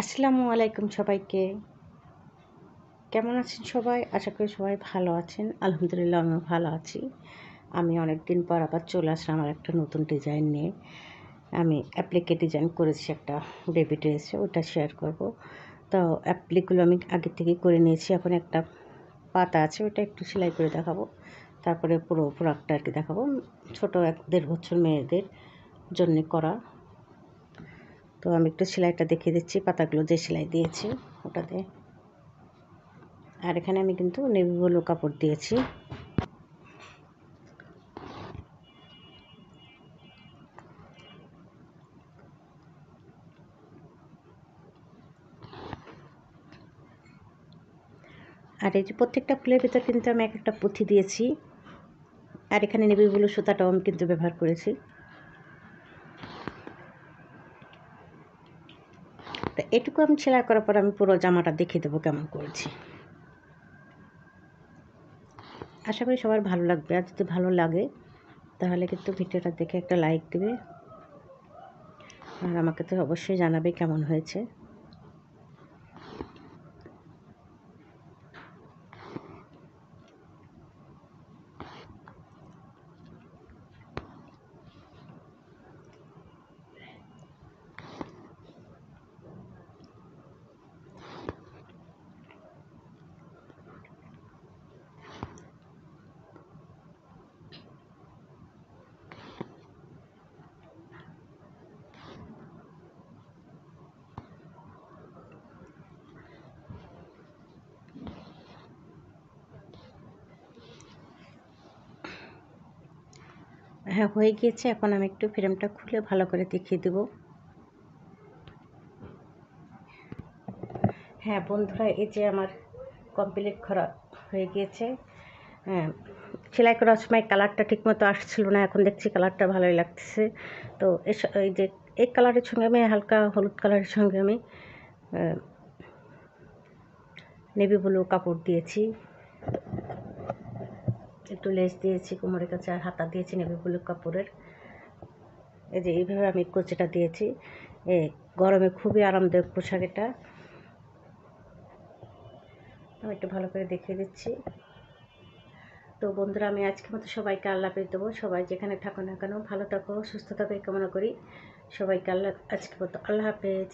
আসসালামু আলাইকুম সবাইকে। কেমন আছেন সবাই? আশা করি সবাই ভালো আছেন। আলহামদুলিল্লাহ আমিও ভালো আছি। আমি অনেক দিন পর আবার চলে আসলাম আমার একটা নতুন ডিজাইন নিয়ে। আমি অ্যাপ্লিকে ডিজাইন করেছি একটা বেবি ড্রেসে, ওটা শেয়ার করব। তো অ্যাপ্লিকগুলো আমি আগে থেকেই করে নিয়েছি। এখন একটা পাতা আছে, ওটা একটু সেলাই করে দেখাবো। তারপরে পুরো প্রোডাক্টটা আর কি দেখাবো। ছোটো 1-1.5 বছর মেয়েদের জন্যে করা। তো আমি একটু সেলাইটা দেখিয়ে দিচ্ছি, পাতাগুলো যে সেলাই দিয়েছি ওটাতে। আর এখানে আমি কিন্তু নেভি ব্লু কাপড় দিয়েছি। আর এই যে প্রত্যেকটা ফুলের ভিতর কিন্তু আমি একটা পুঁথি দিয়েছি। আর এখানে নেভি ব্লু সুতাটাও আমি কিন্তু ব্যবহার করেছি। তো এটুকু আমি সেলাই করার পর আমি পুরো জামাটা দেখিয়ে দেবো কেমন করেছি। আশা করি সবার ভালো লাগবে। আর যদি ভালো লাগে তাহলে কিন্তু ভিডিওটা দেখে একটা লাইক দেবে, আর আমাকে তো অবশ্যই জানাবে কেমন হয়েছে। হ্যাঁ, হয়ে গিয়েছে। এখন আমি একটু ফ্রেমটা খুলে ভালো করে দেখিয়ে দেবো। হ্যাঁ বন্ধুরা, এই যে আমার কমপ্লিট করা হয়ে গিয়েছে। হ্যাঁ, সেলাই করার সময় কালারটা ঠিকমতো আসছিল না, এখন দেখছি কালারটা ভালোই লাগতেছে। তো এই যে এই কালারের সঙ্গে আমি হালকা হলুদ কালারের সঙ্গে আমি নেভি ব্লু কাপড় দিয়েছি, একটু লেস দিয়েছি কোমরের কাছে, আর হাতা দিয়েছি নেভি ব্লু কাপড়ের। এই যে এইভাবে আমি কোচেটা দিয়েছি। গরমে খুবই আরামদায়ক পোশাক এটা। আমি একটু ভালো করে দেখিয়ে দিচ্ছি। তো বন্ধুরা, আমি আজকের মতো সবাইকে আল্লাহ হাফেজ দেবো। সবাই যেখানে থাকো না কেন ভালো থাকো, সুস্থ থাকো এই কামনা করি। সবাইকে আজকের মতো আল্লাহ হাফেজ।